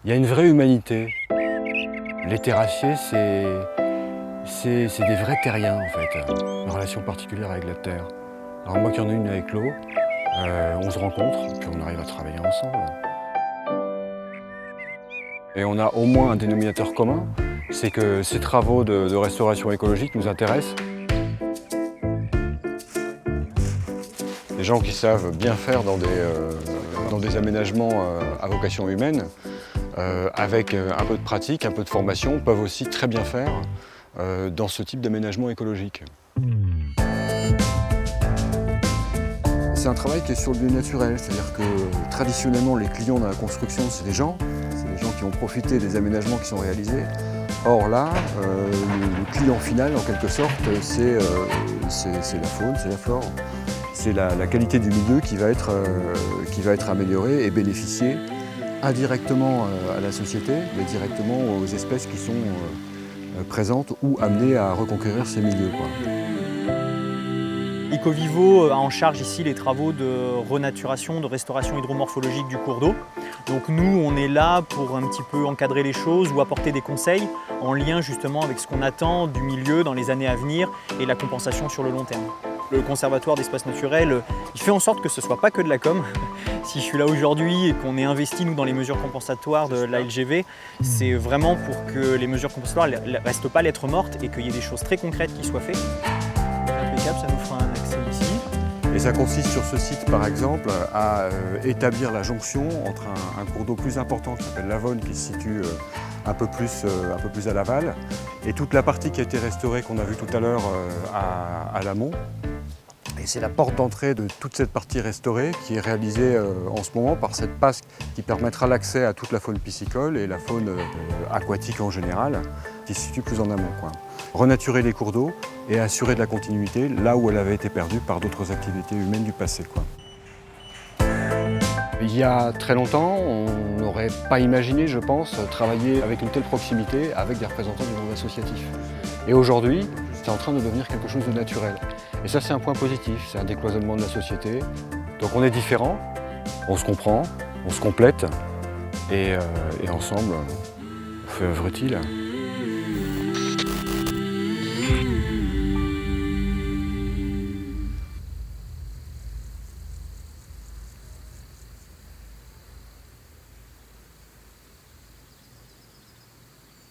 Il y a une vraie humanité. Les terrassiers, c'est des vrais terriens en fait, une relation particulière avec la terre. Alors moi qui en ai une avec l'eau, on se rencontre, puis on arrive à travailler ensemble. Et on a au moins un dénominateur commun, c'est que ces travaux de restauration écologique nous intéressent. Des gens qui savent bien faire dans des aménagements à vocation humaine, avec un peu de pratique, un peu de formation, peuvent aussi très bien faire dans ce type d'aménagement écologique. C'est un travail qui est sur le lieu naturel, c'est-à-dire que traditionnellement les clients dans la construction c'est des gens qui ont profité des aménagements qui sont réalisés. Or là, le client final en quelque sorte c'est la faune, c'est la flore, c'est la qualité du milieu qui va être améliorée et bénéficier indirectement à la société, mais directement aux espèces qui sont présentes ou amenées à reconquérir ces milieux, quoi. Ecovivo a en charge ici les travaux de renaturation, de restauration hydromorphologique du cours d'eau. Donc nous, on est là pour un petit peu encadrer les choses ou apporter des conseils en lien justement avec ce qu'on attend du milieu dans les années à venir et la compensation sur le long terme. Le Conservatoire d'espaces naturels, il fait en sorte que ce ne soit pas que de la com. Si je suis là aujourd'hui et qu'on est investi nous dans les mesures compensatoires de la LGV, c'est vraiment pour que les mesures compensatoires ne restent pas lettre morte et qu'il y ait des choses très concrètes qui soient faites. Impeccable, ça nous fera un accès ici. Et ça consiste sur ce site par exemple à établir la jonction entre un cours d'eau plus important qui s'appelle l'Avonne qui se situe un peu plus à l'aval et toute la partie qui a été restaurée qu'on a vue tout à l'heure à l'amont. Et c'est la porte d'entrée de toute cette partie restaurée qui est réalisée en ce moment par cette passe qui permettra l'accès à toute la faune piscicole et la faune aquatique en général qui se situe plus en amont, quoi. Renaturer les cours d'eau et assurer de la continuité là où elle avait été perdue par d'autres activités humaines du passé, quoi. Il y a très longtemps, on n'aurait pas imaginé, je pense, travailler avec une telle proximité avec des représentants du monde associatif. Et aujourd'hui, c'est en train de devenir quelque chose de naturel. Et ça, c'est un point positif, c'est un décloisonnement de la société. Donc on est différents, on se comprend, on se complète, et ensemble, on fait œuvre utile.